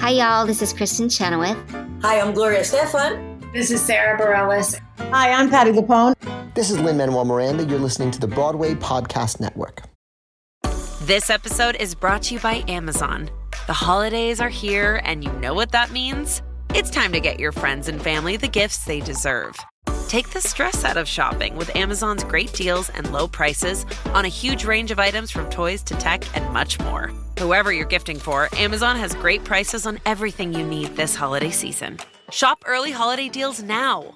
Hi, y'all. This is Kristen Chenoweth. Hi, I'm Gloria Stefan. This is Sarah Bareilles. Hi, I'm Patty Lapone. This is Lin-Manuel Miranda. You're listening to the Broadway Podcast Network. This episode is brought to you by Amazon. The holidays are here, and you know what that means. It's time to get your friends and family the gifts they deserve. Take the stress out of shopping with Amazon's great deals and low prices on a huge range of items from toys to tech and much more. Whoever you're gifting for, Amazon has great prices on everything you need this holiday season. Shop early holiday deals now.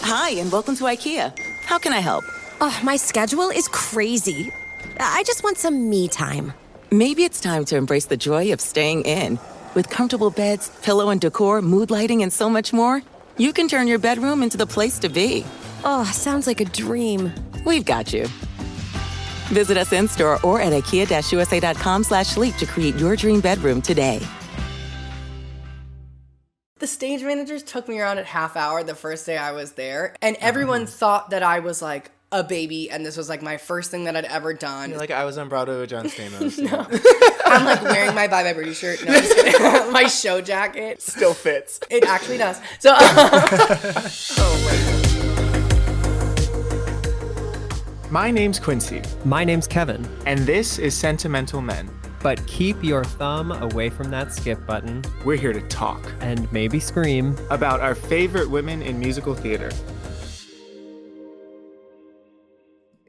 Hi, and welcome to IKEA. How can I help? Oh, my schedule is crazy. I just want some me time. Maybe it's time to embrace the joy of staying in. With comfortable beds, pillow and decor, mood lighting, and so much more, you can turn your bedroom into the place to be. Oh, sounds like a dream. We've got you. Visit us in-store or at ikea-usa.com/sleep to create your dream bedroom today. The stage managers took me around at half hour the first day I was there, and everyone thought that I was like a baby, and this was like my first thing that I'd ever done. You're like, I was on Broadway with John Stamos. No. I'm like wearing my Bye Bye Birdie shirt. No, I'm just kidding. My show jacket. Still fits. It actually does. So, My name's Quincy. My name's Kevin. And this is Sentimental Men. But keep your thumb away from that skip button. We're here to talk. And maybe scream. About our favorite women in musical theater.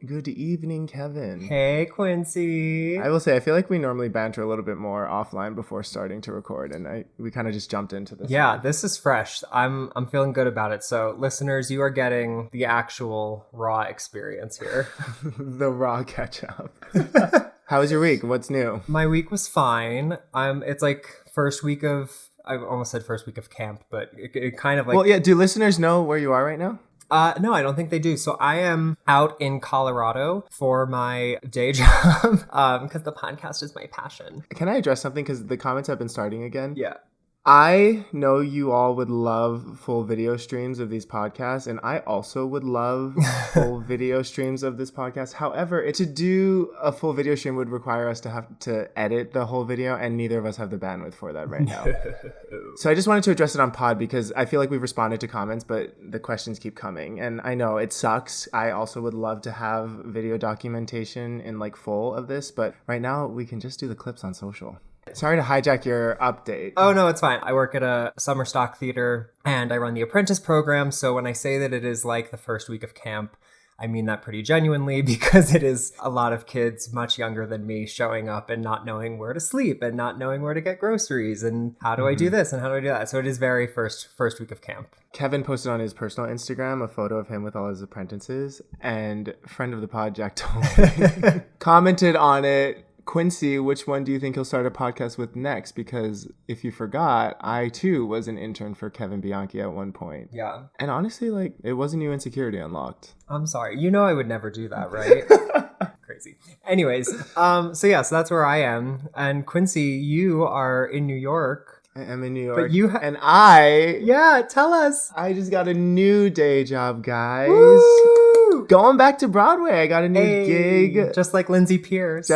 Good evening, Kevin. Hey, Quincy. I will say, I feel like we normally banter a little bit more offline before starting to record, and we kind of just jumped into this. Yeah, this is fresh. I'm feeling good about it. So, listeners, you are getting the actual raw experience here. The raw catch-up. How was your week? What's new? My week was fine. It's like first week of, I almost said first week of camp, but it kind of like... Well, yeah, do listeners know where you are right now? No, I don't think they do. So I am out in Colorado for my day job because the podcast is my passion. Can I address something? Because the comments have been starting again. Yeah. I know you all would love full video streams of these podcasts, and I also would love full video streams of this podcast. However, to do a full video stream would require us to have to edit the whole video, and neither of us have the bandwidth for that right now. So I just wanted to address it on pod because I feel like we've responded to comments, but the questions keep coming. And I know it sucks. I also would love to have video documentation in like full of this, but right now we can just do the clips on social. Sorry to hijack your update. Oh, no, it's fine. I work at a summer stock theater and I run the apprentice program. So when I say that it is like the first week of camp, I mean that pretty genuinely because it is a lot of kids much younger than me showing up and not knowing where to sleep and not knowing where to get groceries and how do I do this and how do I do that. So it is very first week of camp. Kevin posted on his personal Instagram a photo of him with all his apprentices, and friend of the pod, Jack Toley, commented on it. Quincy, which one do you think he'll start a podcast with next? Because if you forgot, I too was an intern for Kevin Bianchi at one point. Yeah. And honestly, like, it was a new insecurity unlocked. I'm sorry. You know I would never do that, right? Crazy. Anyways, so that's where I am. And Quincy, you are in New York. I am in New York. But you Yeah, tell us. I just got a new day job, guys. Woo! Going back to Broadway. I got a new gig. Just like Lindsay Pierce.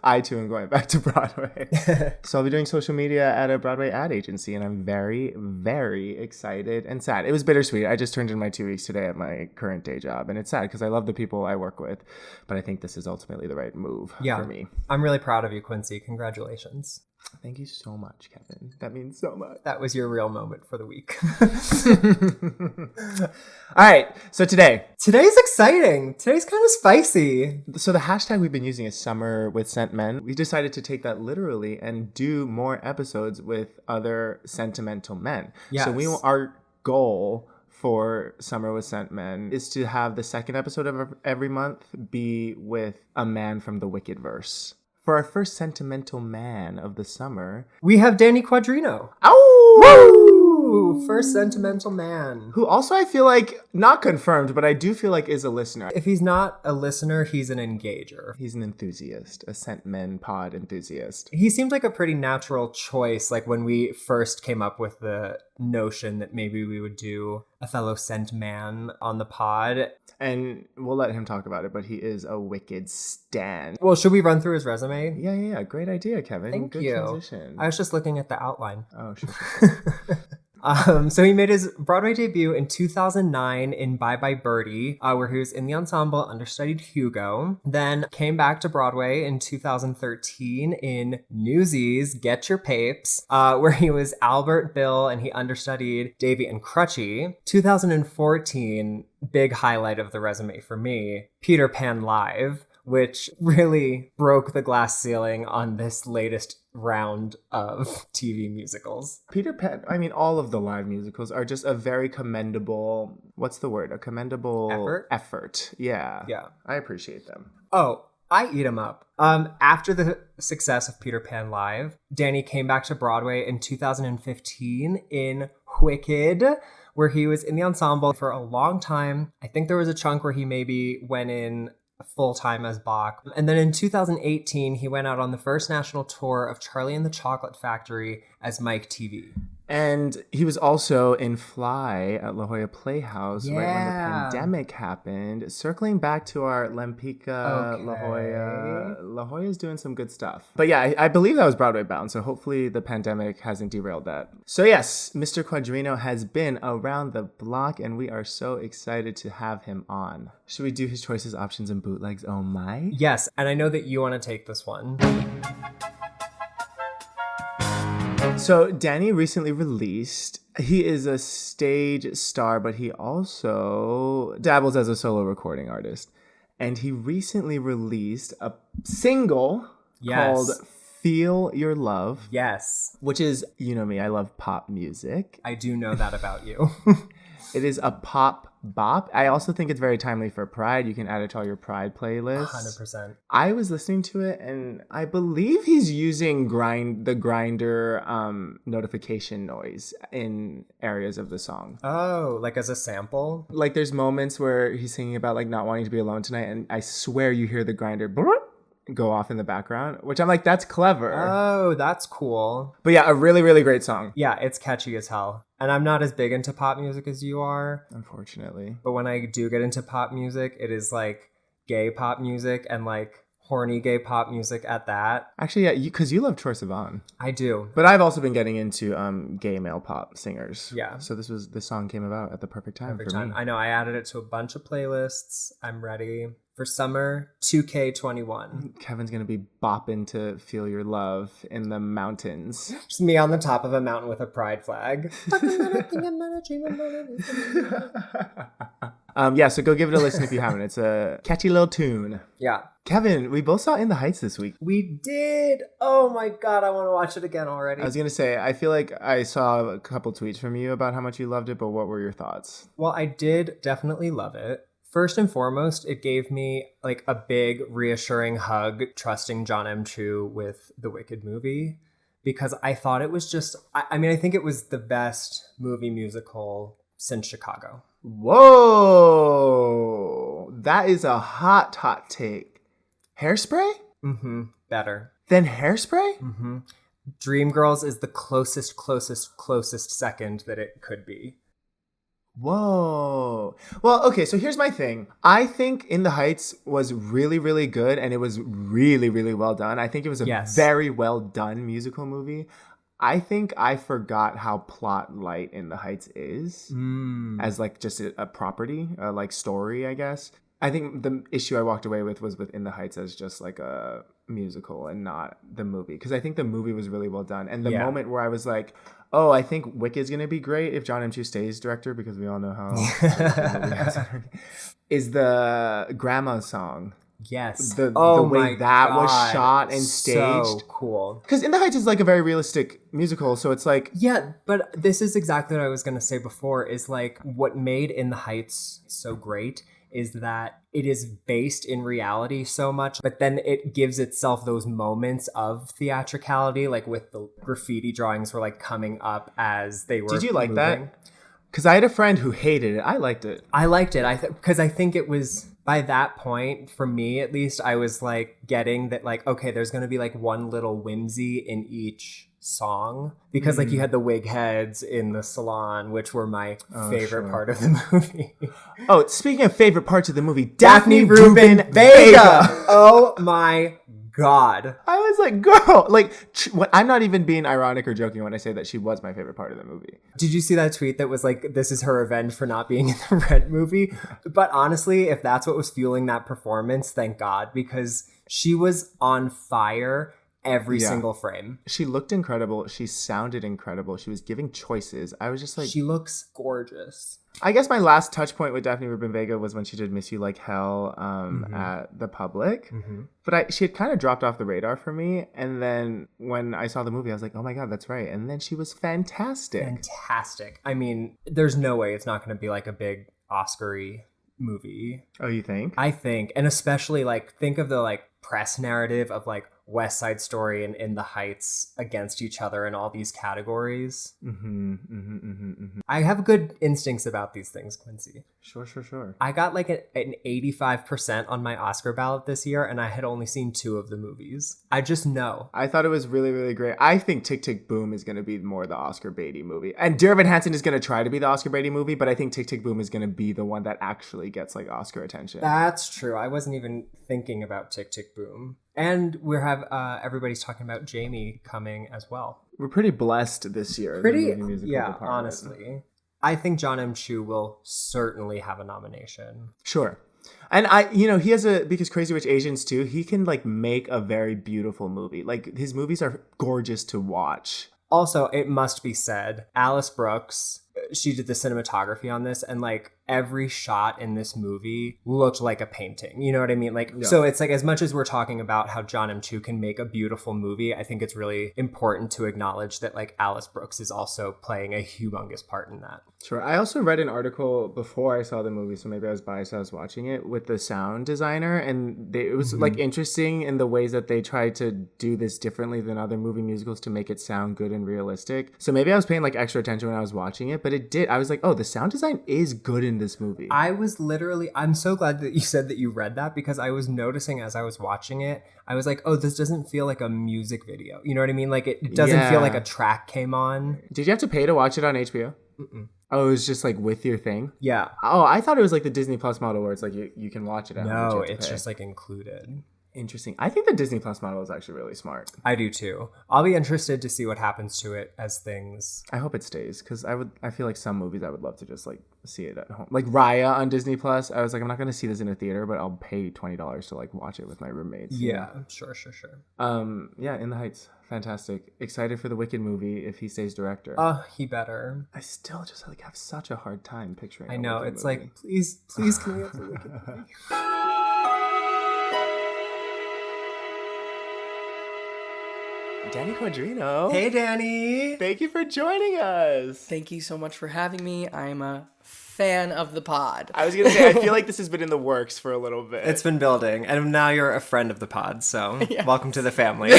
I too am going back to Broadway. So I'll be doing social media at a Broadway ad agency, and I'm very, very excited and sad. It was bittersweet. I just turned in my 2 weeks today at my current day job, and it's sad because I love the people I work with, but I think this is ultimately the right move for me. I'm really proud of you, Quincy. Congratulations. Thank you so much, Kevin. That means so much. That was your real moment for the week. All right. So today's exciting. Today's kind of spicy. So the hashtag we've been using is Summer with Sent Men. We decided to take that literally and do more episodes with other sentimental men. Yes. So our goal for Summer with Sent Men is to have the second episode of every month be with a man from the Wicked verse. For our first sentimental man of the summer, we have Danny Quadrino. Oh! Woo! Ooh, first sentimental man. Who also I feel like, not confirmed, but I do feel like is a listener. If he's not a listener, he's an engager. He's an enthusiast, a Scentmen pod enthusiast. He seemed like a pretty natural choice, like when we first came up with the notion that maybe we would do a fellow scent man on the pod. And we'll let him talk about it, but he is a wicked stan. Well, should we run through his resume? Yeah. Great idea, Kevin. Thank Good you. transition. I was just looking at the outline. Oh, sure. So he made his Broadway debut in 2009 in Bye Bye Birdie, where he was in the ensemble understudied Hugo. Then came back to Broadway in 2013 in Newsies, Get Your Papes, where he was Albert Bill and he understudied Davy and Crutchy. 2014, big highlight of the resume for me, Peter Pan Live, which really broke the glass ceiling on this latest round of TV musicals. Peter Pan, I mean, all of the live musicals are just a very commendable, what's the word? A commendable effort. Yeah. I appreciate them. Oh, I eat them up. After the success of Peter Pan Live, Danny came back to Broadway in 2015 in Wicked, where he was in the ensemble for a long time. I think there was a chunk where he maybe went in full-time as Bach. And then in 2018, he went out on the first national tour of Charlie and the Chocolate Factory as Mike TV. And he was also in Fly at La Jolla Playhouse right when the pandemic happened. Circling back to our Lempica, La Jolla. La Jolla's doing some good stuff. But yeah, I believe that was Broadway bound, so hopefully the pandemic hasn't derailed that. So yes, Mr. Quadrino has been around the block, and we are so excited to have him on. Should we do his choices, options, and bootlegs? Oh my? Yes, and I know that you want to take this one. So Danny recently released, he is a stage star, but he also dabbles as a solo recording artist. And he recently released a single called Feel Your Love. Yes. Which is, you know me, I love pop music. I do know that about you. It is a pop bop. I also think it's very timely for Pride. You can add it to all your Pride playlists. 100%. I was listening to it, and I believe he's using the grinder notification noise in areas of the song. Oh, like as a sample? Like there's moments where he's singing about like not wanting to be alone tonight, and I swear you hear the grinder go off in the background, which I'm like, that's clever. Oh, that's cool. But yeah, a really, really great song. Yeah, it's catchy as hell. And I'm not as big into pop music as you are. Unfortunately. But when I do get into pop music, it is like gay pop music and like horny gay pop music at that. Actually, yeah, because you love Troye Sivan. I do. But I've also been getting into gay male pop singers. Yeah. So this song came about at the perfect time for me. I know, I added it to a bunch of playlists. I'm ready for summer 2K21. Kevin's going to be bopping to Feel Your Love in the mountains. Just me on the top of a mountain with a pride flag. Yeah, so go give it a listen if you haven't. It's a catchy little tune. Yeah. Kevin, we both saw In the Heights this week. We did. Oh my God, I want to watch it again already. I was going to say, I feel like I saw a couple tweets from you about how much you loved it, but what were your thoughts? Well, I did definitely love it. First and foremost, it gave me like a big reassuring hug trusting John M. Chu with the Wicked movie, because I thought it was just, I think it was the best movie musical since Chicago. Whoa, that is a hot take. Hairspray? Mm-hmm. Better. Than Hairspray? Mm-hmm. Dreamgirls is the closest second that it could be. Whoa. Well, okay, so here's my thing. I think In the Heights was really, really good, and it was really, really well done. I think it was a very well done musical movie. I think I forgot how plot light In the Heights is as like just a property, like story, I guess. I think the issue I walked away with was with In the Heights as just like a musical and not the movie. Because I think the movie was really well done. And the moment where I was like, oh, I think Wicked's going to be great if John M. Chu stays director, because we all know how is the Grandma song. Yes. The way that was shot and staged. So cool. Because In the Heights is like a very realistic musical, so it's like... Yeah, but this is exactly what I was going to say before, is like what made In the Heights so great is that it is based in reality so much, but then it gives itself those moments of theatricality, like with the graffiti drawings were like coming up as they were Did you like moving. that? Because I had a friend who hated it. I liked it. I liked it. Because I think it was, by that point, for me at least, I was like getting that like, okay, there's going to be like one little whimsy in each song, because like you had the wig heads in the salon, which were my favorite part of the movie. Oh, speaking of favorite parts of the movie, Daphne Rubin Vega. Oh my God. I was like, girl, like, I'm not even being ironic or joking when I say that she was my favorite part of the movie. Did you see that tweet that was like, this is her revenge for not being in the Rent movie? But honestly, if that's what was fueling that performance, thank God, because she was on fire every single frame. She looked incredible. She sounded incredible. She was giving choices. I was just like... She looks gorgeous. I guess my last touch point with Daphne Rubin Vega was when she did Miss You Like Hell at the Public. But she had kind of dropped off the radar for me. And then when I saw the movie, I was like, oh my God, that's right. And then she was fantastic. Fantastic. I mean, there's no way it's not going to be like a big Oscar-y movie. Oh, you think? I think. And especially like, think of the like press narrative of like West Side Story and In the Heights against each other in all these categories. I have good instincts about these things, Quincy. Sure. I got like an 85% on my Oscar ballot this year, and I had only seen 2 of the movies. I just know. I thought it was really, really great. I think Tick, Tick, Boom is going to be more the Oscar baity movie. And Dear Evan Hansen is going to try to be the Oscar baity movie, but I think Tick, Tick, Boom is going to be the one that actually gets like Oscar attention. That's true. I wasn't even thinking about Tick, Tick, Boom. And we have everybody's talking about Jamie coming as well. We're pretty blessed this year. Honestly. I think John M. Chu will certainly have a nomination. Sure. And he has because Crazy Rich Asians too, he can like make a very beautiful movie. Like his movies are gorgeous to watch. Also, it must be said, Alice Brooks, she did the cinematography on this, and like every shot in this movie looked like a painting. You know what I mean? Like, so it's like, as much as we're talking about how John M. Chu can make a beautiful movie, I think it's really important to acknowledge that like Alice Brooks is also playing a humongous part in that. Sure. I also read an article before I saw the movie, so maybe I was biased. I was watching it with the sound designer, and it was like interesting in the ways that they tried to do this differently than other movie musicals to make it sound good and realistic. So maybe I was paying like extra attention when I was watching it, but it did. I was like, oh, the sound design is good in this movie. I'm so glad that you said that you read that, because I was noticing as I was watching it, I was like, oh, this doesn't feel like a music video. You know what I mean? Like it doesn't feel like a track came on. Did you have to pay to watch it on HBO? Oh, it was just like with your thing? Yeah. Oh, I thought it was like the Disney Plus model where it's like you can watch it at home. No, it's just like included. Interesting. I think the Disney Plus model is actually really smart. I do too. I'll be interested to see what happens to it as things. I hope it stays, because I feel like some movies I would love to just like see it at home. Like Raya on Disney Plus. I was like, I'm not going to see this in a theater, but I'll pay $20 to like watch it with my roommates. Yeah, sure. Yeah, In the Heights. Fantastic. Excited for the Wicked movie if he stays director. He better. I still just like have such a hard time picturing. I know. It's movie. like, please can we have the Wicked movie? Danny Quadrino. Hey, Danny. Thank you for joining us. Thank you so much for having me. I'm a fan of the pod. I was going to say, I feel like this has been in the works for a little bit. It's been building, and now you're a friend of the pod, so welcome to the family.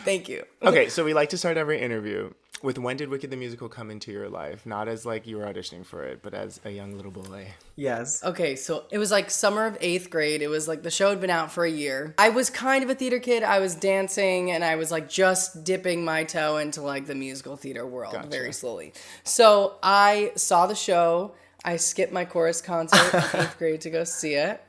Thank you. Okay, so we like to start every interview with when did Wicked the Musical come into your life? Not as like you were auditioning for it, but as a young little boy. Yes. Okay, so it was like summer of 8th grade. It was like the show had been out for a year. I was kind of a theater kid. I was dancing and I was like just dipping my toe into like the musical theater world very slowly. So I saw the show. I skipped my chorus concert in 8th grade to go see it.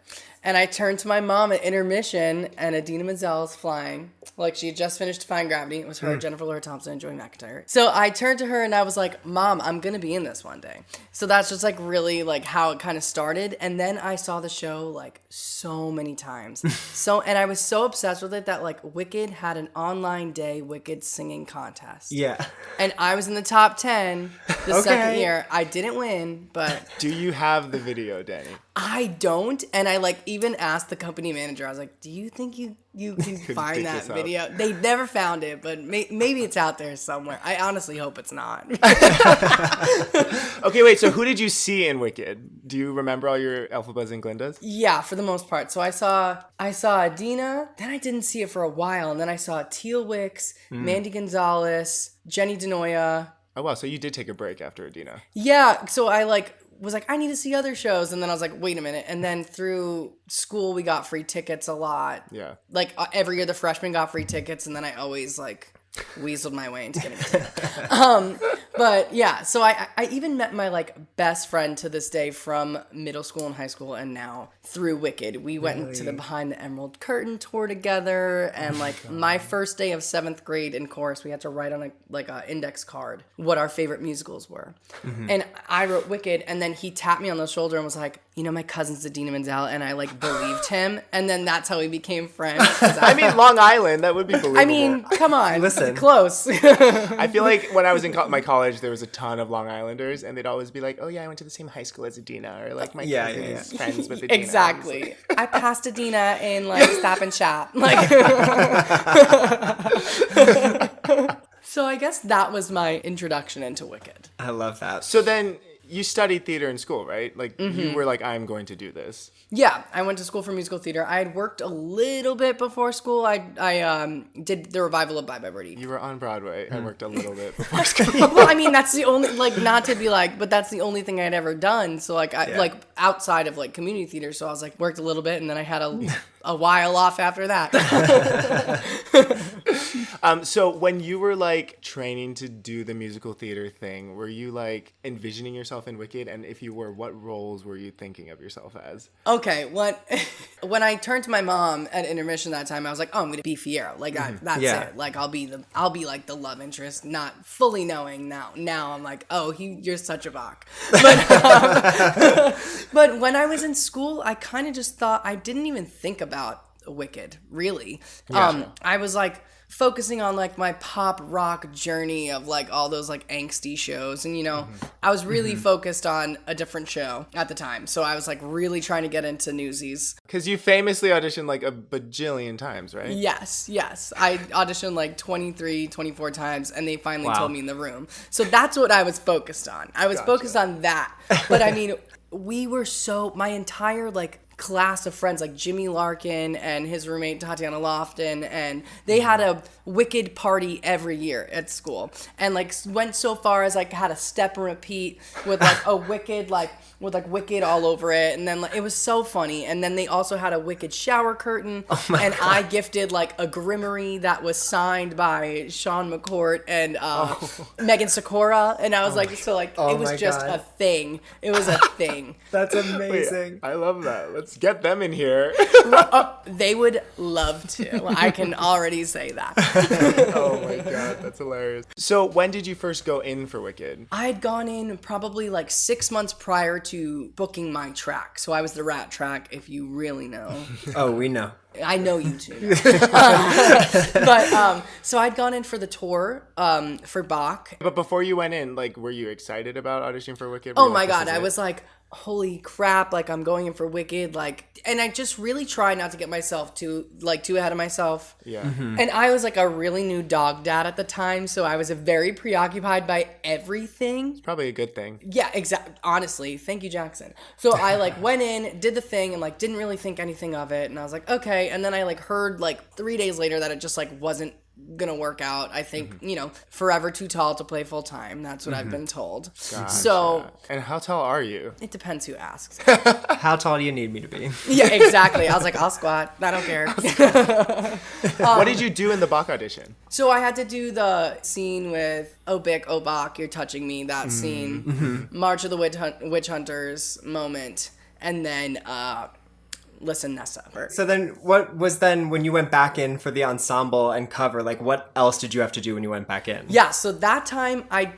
And I turned to my mom at intermission, and Idina Menzel is flying. Like, she had just finished Defying Gravity. It was her, Jennifer Lawrence Thompson, and Joey McIntyre. So I turned to her, and I was like, Mom, I'm going to be in this one day. So that's just, like, really, like, how it kind of started. And then I saw the show, like, so many times. And I was so obsessed with it that, like, Wicked had an online day Wicked singing contest. Yeah. And I was in the top 10 the second year. I didn't win, but... Do you have the video, Danny? I don't, and I like even asked the company manager. I was like, "Do you think you can find that video?" video. They never found it, but maybe it's out there somewhere. I honestly hope it's not. Okay, wait, so who did you see in Wicked? Do you remember all your Elphabas and Glindas? Yeah, for the most part. So I saw Adina, then I didn't see it for a while, and then I saw Teal Wicks, Mandy Gonzalez, Jenny DeNoia. Oh, wow, so you did take a break after Adina. Yeah, so I was like, I need to see other shows, and then I was like, wait a minute, and then through school we got free tickets a lot. Yeah. Like every year the freshmen got free tickets, and then I always like weaseled my way into getting a ticket. But yeah, so I even met my like best friend to this day from middle school and high school, and now through Wicked. We went into the Behind the Emerald Curtain tour together, and like my first day of 7th grade in chorus, we had to write on a index card what our favorite musicals were. And I wrote Wicked, and then he tapped me on the shoulder and was like, you know, my cousin's Adina Menzel, and I like believed him, and then that's how we became friends. I mean, Long Island, that would be believable. I mean, come on, Listen. close. I feel like when I was in my college, there was a ton of Long Islanders, and they'd always be like, oh yeah, I went to the same high school as Adina, or like my cousin is friends with Adina. Exactly. I passed Adina in like Stop and Shop. Like So I guess that was my introduction into Wicked. I love that. So then you studied theater in school, right? Like you were like, I'm going to do this. Yeah, I went to school for musical theater. I had worked a little bit before school. I did the revival of Bye Bye Birdie. You were on Broadway. I worked a little bit before school. Well, I mean, that's the only, like, not to be like, but that's the only thing I'd ever done. So, like, like, outside of, like, community theater. So I was, like, worked a little bit, and then I had a while off after that. So when you were, like, training to do the musical theater thing, were you, like, envisioning yourself in Wicked? And if you were, what roles were you thinking of yourself as? Okay, when I turned to my mom at intermission that time, I was like, oh, I'm gonna be Fiero. Like that's it. Like I'll be like the love interest, not fully knowing now. Now I'm like, oh, you're such a Bach. But when I was in school, I kind of just thought, I didn't even think about Wicked, really. I was like focusing on like my pop rock journey of like all those like angsty shows, and you know, I was really focused on a different show at the time, so I was like really trying to get into Newsies. Because you famously auditioned like a bajillion times, right? Yes, I auditioned like 23, 24 times, and they finally told me in the room. So that's what I was focused on. I was focused on that. But I mean, we were my entire like class of friends, like Jimmy Larkin and his roommate Tatiana Lofton, and they had a Wicked party every year at school, and like went so far as like had a step and repeat with like a Wicked, like with like Wicked all over it, and then like, it was so funny. And then they also had a Wicked shower curtain, and I gifted like a grimoire that was signed by Sean McCourt and Megan Sikora, and I was like, so like it was just a thing. It was a thing. That's amazing. Wait, I love that. Let's get them in here. They would love to. I can already say that. Oh my god, that's hilarious. So when did you first go in for Wicked? I had gone in probably like 6 months prior to booking my track. So I was the rat track, if you really know. Oh, we know. I know you too. But so I'd gone in for the tour for Bach. But before you went in, like, were you excited about auditioning for Wicked? Oh my god, I was like, holy crap, like I'm going in for Wicked, like, and I just really tried not to get myself too ahead of myself. Yeah. And I was like a really new dog dad at the time, so I was very preoccupied by everything. It's probably a good thing. Yeah, exactly. Honestly, thank you, Jackson. So I like went in, did the thing, and like didn't really think anything of it, and I was like, okay. And then I like heard like 3 days later that it just like wasn't gonna work out. I think, you know, forever too tall to play full time. That's what I've been told. Gotcha. So, and how tall are you? it depends who asks. How tall do you need me to be? Yeah, exactly. I was like, I'll squat. I don't care. What did you do in the Bach audition? So I had to do the scene with "Oh Bick, oh Bach, you're touching me," that scene, March of the Witch Hunters moment, and then Listen, Nessa. So then what was then when you went back in for the ensemble and cover, like what else did you have to do when you went back in? Yeah, so that time I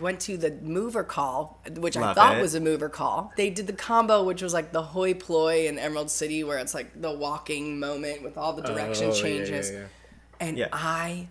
went to the mover call, which I thought was a mover call. They did the combo, which was like the hoi polloi in Emerald City, where it's like the walking moment with all the direction changes. Yeah. And I,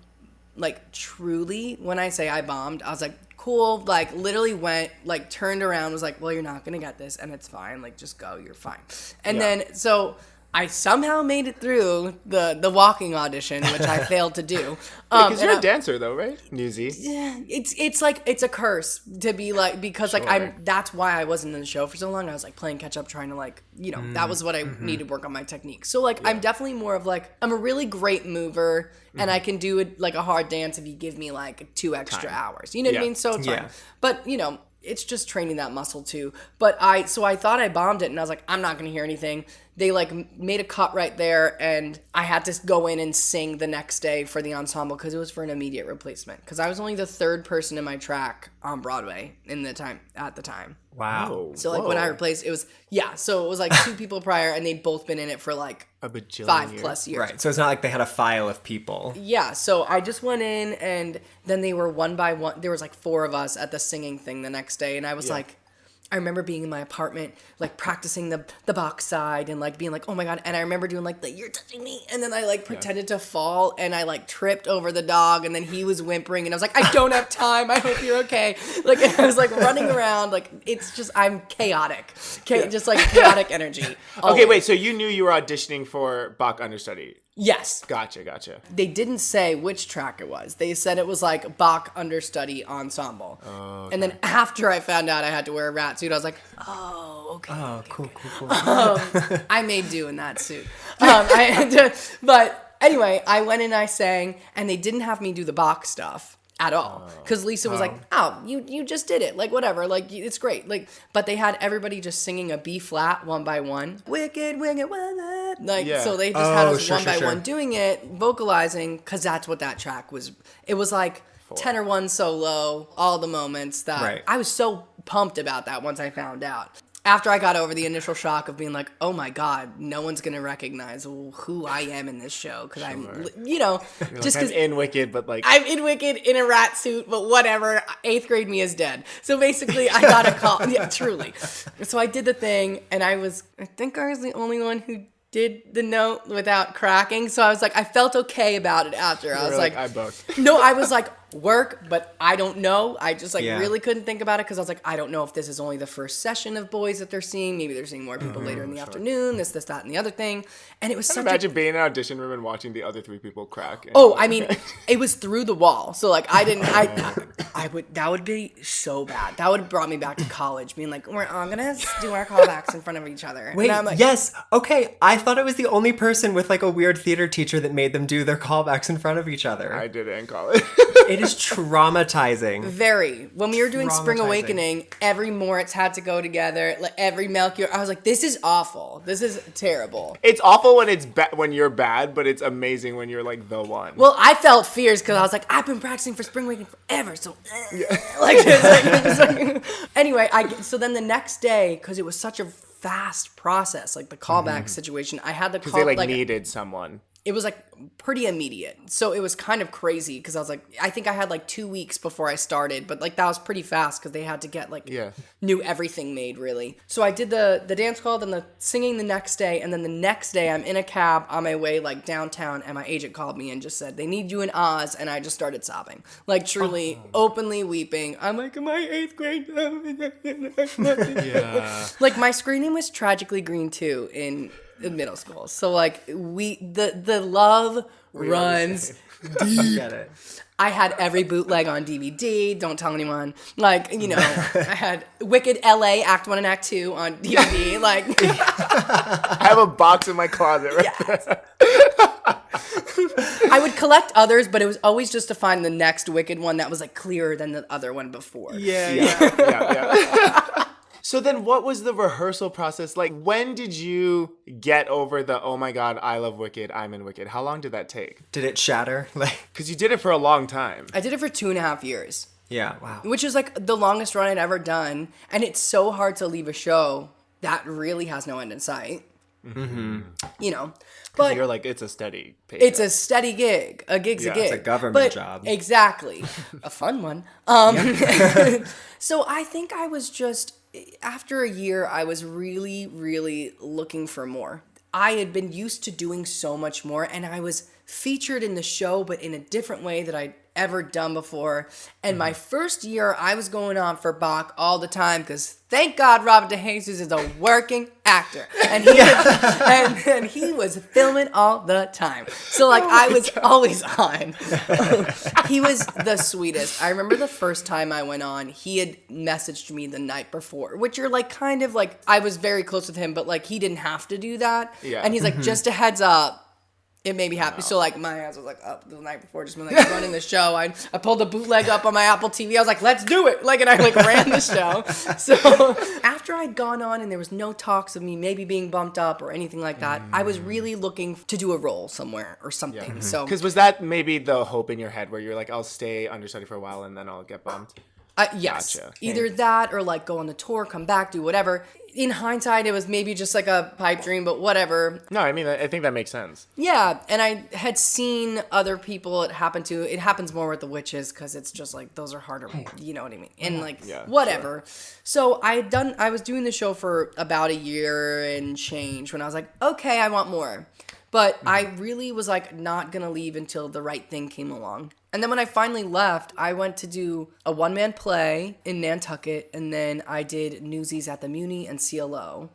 like, truly, when I say I bombed, I was like, cool, like, literally went, like, turned around, was like, well, you're not gonna get this, and it's fine, like, just go, you're fine. And then, so I somehow made it through the walking audition, which I failed to do. Because you're a dancer, though, right? Newsy. Yeah, it's like it's a curse to be like, because like that's why I wasn't in the show for so long. I was like playing catch up, trying to like, you know, that was what I needed to work on my technique. So like I'm definitely more of like, I'm a really great mover, and I can do it like a hard dance if you give me like 2 extra hours. You know what I mean? So it's fine. But you know, it's just training that muscle too. But I thought I bombed it, and I was like, I'm not gonna hear anything. They like made a cut right there, and I had to go in and sing the next day for the ensemble because it was for an immediate replacement. Because I was only the 3rd person in my track on Broadway at the time. Wow. So like when I replaced, it was so it was like 2 people prior, and they'd both been in it for like a bajillion 5+ years. Right. So it's not like they had a file of people. Yeah. So I just went in, and then they were one by one. There was like 4 of us at the singing thing the next day, and I was like, I remember being in my apartment, like practicing the box side and like being like, oh my God. And I remember doing like you're touching me. And then I like pretended to fall, and I like tripped over the dog, and then he was whimpering, and I was like, I don't have time. I hope you're okay. Like, and I was like running around. Like, it's just, I'm chaotic. Just like chaotic energy. Okay, wait. So you knew you were auditioning for Bach understudy? Yes. Gotcha. They didn't say which track it was. They said it was like Bach understudy ensemble. Oh, okay. And then after I found out I had to wear a rat suit, I was like, oh, okay. Oh, cool. I made do in that suit. But anyway, I went and I sang, and they didn't have me do the Bach stuff at all, because Lisa was like, oh, you just did it, like whatever, like it's great, like, but they had everybody just singing a B flat one by one, wicked like so they just had us one by one doing it, vocalizing, because that's what that track was. It was like tenor one solo, all the moments that I was so pumped about that once I found out. After I got over the initial shock of being like, oh my God, no one's going to recognize who I am in this show. Because I'm, you know, just because I'm in Wicked, but like. I'm in Wicked in a rat suit, but whatever. 8th grade me is dead. So basically, I got a call. Yeah, truly. So I did the thing, and I think I was the only one who did the note without cracking. So I was like, I felt okay about it after. I was like, I booked. No, I was like, work, but I don't know. I just really couldn't think about it, because I was like, I don't know if this is only the first session of boys that they're seeing. Maybe they're seeing more people later in the afternoon, this, that, and the other thing. And it was such imagine being in an audition room and watching the other 3 people crack. I mean, it was through the wall. So like that would be so bad. That would have brought me back to college, being like, we're all gonna do our callbacks in front of each other. Wait, and I'm like, yes, okay. I thought I was the only person with like a weird theater teacher that made them do their callbacks in front of each other. I did it in college. It is traumatizing. Very. When we were doing Spring Awakening, every Moritz had to go together. Like every Melchior, I was like, this is awful. This is terrible. It's awful when you're bad, but it's amazing when you're like the one. Well, I felt fears because I was like, I've been practicing for Spring Awakening forever, so anyway, so then the next day, because it was such a fast process, like the callback situation, I had the call because they needed someone. It was like pretty immediate. So it was kind of crazy, because I was like, I think I had like 2 weeks before I started, but like that was pretty fast because they had to get like new everything made, really. So I did the dance call, then the singing the next day, and then the next day I'm in a cab on my way like downtown, and my agent called me and just said, they need you in Oz, and I just started sobbing. Like truly openly weeping. I'm like, am I 8th grade? Like my screen name was Tragically Green too in middle school. So like the love runs deep. Get it. I had every bootleg on DVD. Don't tell anyone. Like, you know, I had Wicked LA Act 1 and Act 2 on DVD. Like, I have a box in my closet right there. I would collect others, but it was always just to find the next Wicked one that was like clearer than the other one before. Yeah. So then what was the rehearsal process like? When did you get over the, oh my God, I love Wicked, I'm in Wicked? How long did that take? Did it shatter? Because you did it for a long time. I did it for 2.5 years. Yeah, wow. Which is like the longest run I'd ever done. And it's so hard to leave a show that really has no end in sight. Mm-hmm. You know, but you're like, it's a steady paycheck. It's a steady gig. A gig's a gig. It's a government job. Exactly. A fun one. So I think I was just, after a year, I was really, really looking for more. I had been used to doing so much more, and I was featured in the show, but in a different way that I ever done before. And my first year, I was going on for Bach all the time because thank God Robert DeJesus is a working actor. And he was filming all the time. So like I was always on. He was the sweetest. I remember the first time I went on, he had messaged me the night before, which you're like kind of like, I was very close with him, but like he didn't have to do that. Yeah. And he's like, just a heads up. It made me happy. So, like, my ass was, like, up the night before, just been, like, running the show. I pulled the bootleg up on my Apple TV. I was like, let's do it. Like, and I, like, ran the show. So, after I'd gone on and there was no talks of me maybe being bumped up or anything like that, I was really looking to do a role somewhere or something. Yeah. So, because was that maybe the hope in your head where you're like, I'll stay understudy for a while and then I'll get bumped? Yes. Gotcha. Either that or, like, go on the tour, come back, do whatever. In hindsight, it was maybe just like a pipe dream, but whatever. No, I mean, I think that makes sense. Yeah, and I had seen other people it happen to. It happens more with the witches because it's just like those are harder, you know what I mean? And like whatever. Sure. So I was doing the show for about a year and change when I was like, okay, I want more. But I really was like not gonna leave until the right thing came along. And then when I finally left, I went to do a one-man play in Nantucket, and then I did Newsies at the Muni and CLO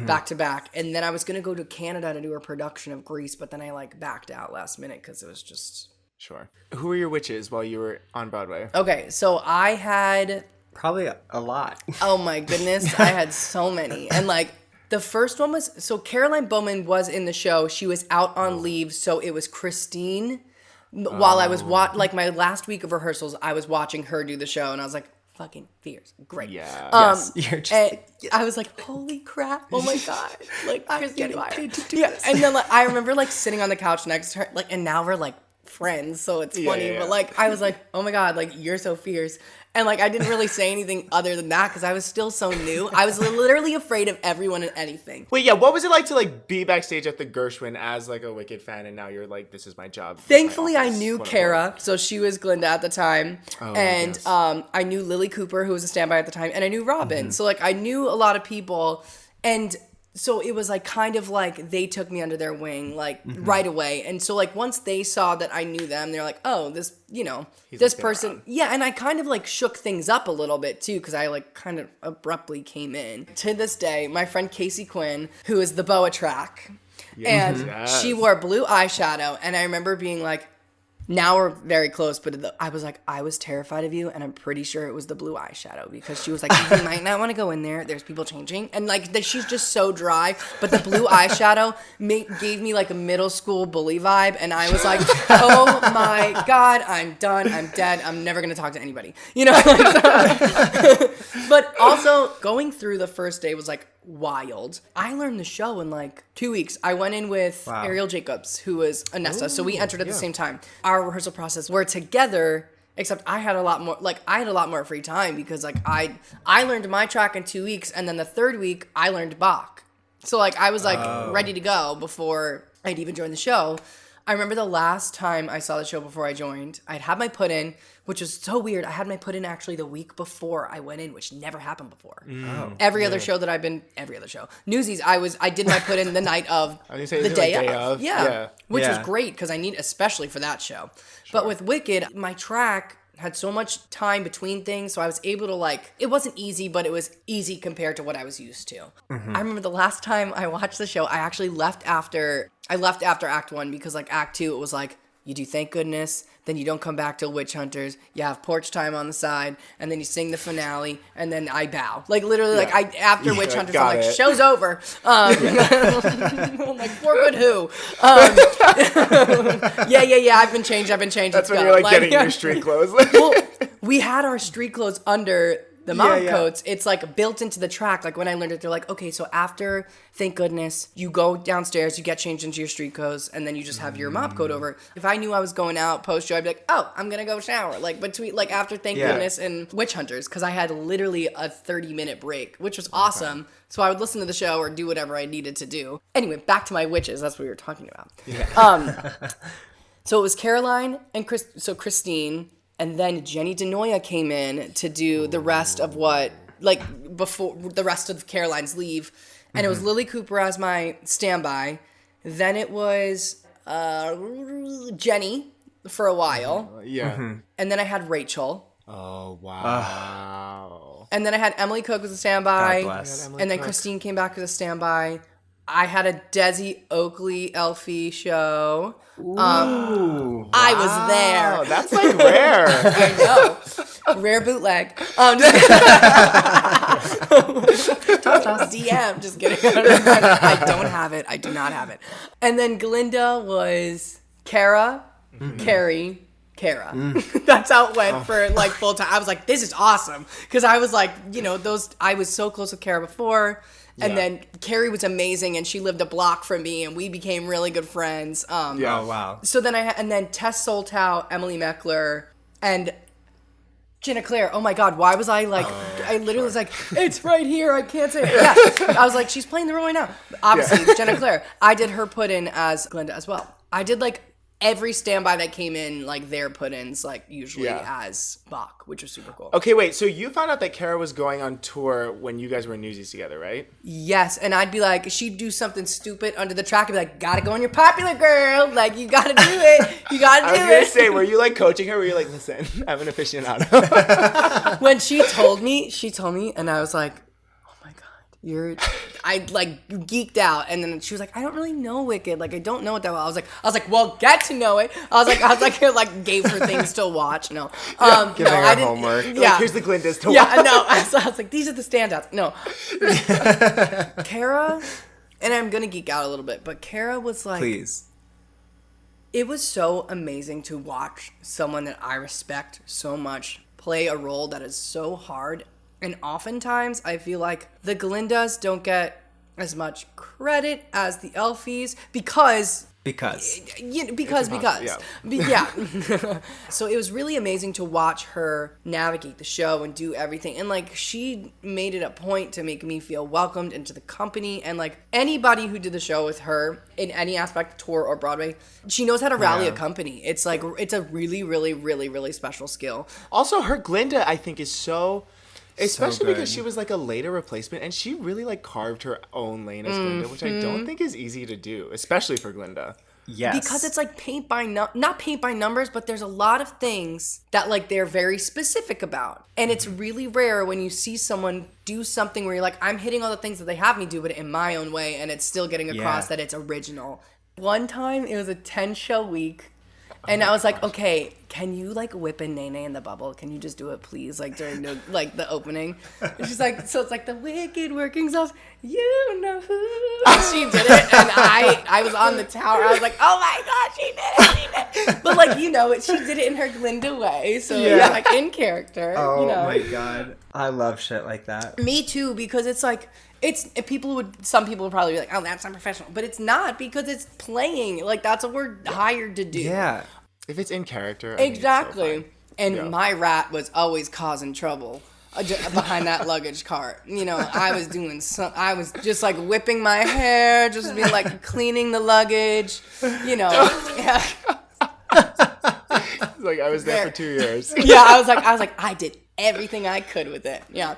back to back. And then I was gonna go to Canada to do a production of Grease, but then I like backed out last minute because it was just... Sure. Who were your witches while you were on Broadway? Okay, so I had... Probably a lot. Oh my goodness, I had so many. And like... The first one was, so Caroline Bowman was in the show. She was out on leave, so it was Christine. While I was, like my last week of rehearsals, I was watching her do the show, and I was like, fucking fierce. Great. Yeah. Yes. You're just I was like, holy crap. Oh my God. Like, I was getting paid to do this. And then like, I remember like sitting on the couch next to her, like, and now we're like friends, so it's funny. But like, I was like, oh my God, like, you're so fierce. And like, I didn't really say anything other than that because I was still so new. I was literally afraid of everyone and anything. Wait, yeah, what was it like to like be backstage at the Gershwin as like a Wicked fan, and now you're like, this is my job. Thankfully, I knew Kara, so she was Glinda at the time, and yes. I knew Lily Cooper, who was a standby at the time, and I knew Robin. So like, I knew a lot of people, and so it was like kind of like they took me under their wing like right away. And so like once they saw that I knew them, they're like, oh, this, you know, this person. Yeah. And I kind of like shook things up a little bit too, because I like kind of abruptly came in. To this day, my friend Casey Quinn, who is the Boa track, and she wore blue eyeshadow. And I remember being like, now we're very close, but I was like, I was terrified of you, and I'm pretty sure it was the blue eyeshadow, because she was like, you might not want to go in there. There's people changing. And like, she's just so dry. But the blue eyeshadow gave me like a middle school bully vibe. And I was like, oh my God, I'm done. I'm dead. I'm never going to talk to anybody. You know? But also going through the first day was like wild. I learned the show in like 2 weeks. I went in with Ariel Jacobs, who was Anessa. So we entered at the same time. Our rehearsal process, we're together, except I had a lot more free time because like I learned my track in 2 weeks, and then the third week I learned Bach. So like I was like ready to go before I'd even joined the show. I remember the last time I saw the show before I joined, I'd had my put-in, which was so weird. I had my put-in actually the week before I went in, which never happened before. Every other show. Newsies, I did my put-in the night of, the day of. Yeah. Which was great, because I need, especially for that show. Sure. But with Wicked, my track had so much time between things, so I was able to like, it wasn't easy, but it was easy compared to what I was used to. I remember the last time I watched the show, I actually left after Act 1, because like Act 2, it was like, you do Thank Goodness, then you don't come back till Witch Hunters, you have Porch Time on the side, and then you sing the finale, and then I bow. Like literally, like after Witch Hunters, I'm like, show's over. I'm like, for good who? I've been changed. That's when you're like getting your street clothes. Well, we had our street clothes under the mom coats. It's like built into the track. Like when I learned it, they're like, okay, so after Thank Goodness, you go downstairs, you get changed into your street clothes, and then you just have your mop coat over. If I knew I was going out post show, I'd be like, oh, I'm gonna go shower. Like between like after Thank Goodness and Witch Hunters, because I had literally a 30-minute break, which was awesome. Okay. So I would listen to the show or do whatever I needed to do. Anyway, back to my witches. That's what we were talking about. Yeah. So it was Caroline and Christine. And then Jenny DeNoia came in to do the rest of before the rest of Caroline's leave. And it was Lily Cooper as my standby. Then it was Jenny for a while. Yeah. And then I had Rachel. Oh, wow. And then I had Emily Cook as a standby. God bless. And then Christine came back as a standby. I had a Desi Oakley Elfie show. I was there. Oh, that's like rare. I know. Rare bootleg. DM. Just kidding. I don't have it. I do not have it. And then Glinda was Kara, Carrie, Kara. That's how it went for like full time. I was like, this is awesome. Because I was like, I was so close with Kara before. And then Carrie was amazing, and she lived a block from me, and we became really good friends. Oh, wow. So then and then Tess Soltow, Emily Meckler, and Jenna Claire. Oh my God, why was I like, I literally was like, it's right here, I can't say it. Yeah, I was like, she's playing the role right now. Obviously, Jenna Claire. I did her put-in as Glinda as well. I did like every standby that came in, like their put-ins, like usually as Bach, which was super cool. Okay, wait, so you found out that Kara was going on tour when you guys were in Newsies together, right? Yes, and I'd be like, she'd do something stupid under the track and be like, gotta go on your popular girl, like you gotta do it, you gotta do it. I was gonna say, were you like coaching her? Were you like, listen, I'm an aficionado? When she told me, and I was like, oh my God, I like geeked out, and then she was like, I don't really know Wicked, like I don't know it that well. I was like, well, get to know it. I was like gave her things to watch. No, Giving no, her I didn't. homework. Yeah, Like, here's the Glindas to watch. Yeah, no, I was like, these are the standouts. No, Kara, and I'm gonna geek out a little bit, but Kara was like, Please. It was so amazing to watch someone that I respect so much play a role that is so hard. And oftentimes, I feel like the Glindas don't get as much credit as the Elfies because. So it was really amazing to watch her navigate the show and do everything. And like she made it a point to make me feel welcomed into the company. And like anybody who did the show with her in any aspect, tour or Broadway, she knows how to rally a company. It's like, it's a really, really, really, really special skill. Also, her Glinda, I think, is so... Especially good. because she was like a later replacement, and she really like carved her own lane as Glinda, which I don't think is easy to do, especially for Glinda. Yes. Because it's like not paint by numbers, but there's a lot of things that like they're very specific about. And it's really rare when you see someone do something where you're like, I'm hitting all the things that they have me do, but in my own way, and it's still getting across that it's original. One time, it was a 10-show week. And I was like, okay, can you like whip in Nene in the Bubble? Can you just do it, please? Like during the opening. And she's like, so it's like the wicked workings of you know who. And she did it, and I was on the tower. I was like, oh my God, she did it. But like, she did it in her Glinda way. So yeah, like in character. Oh my God, I love shit like that. Me too, because it's like. Some people would probably be like, oh, that's unprofessional. But it's not, because it's playing. Like, that's what we're hired to do. Yeah. If it's in character. Exactly. I mean, it's so fine. My rat was always causing trouble behind that luggage cart. I was just like whipping my hair, just be like cleaning the luggage, Yeah. Like, I was there for 2 years. Yeah, I was like, I did everything I could with it. Yeah.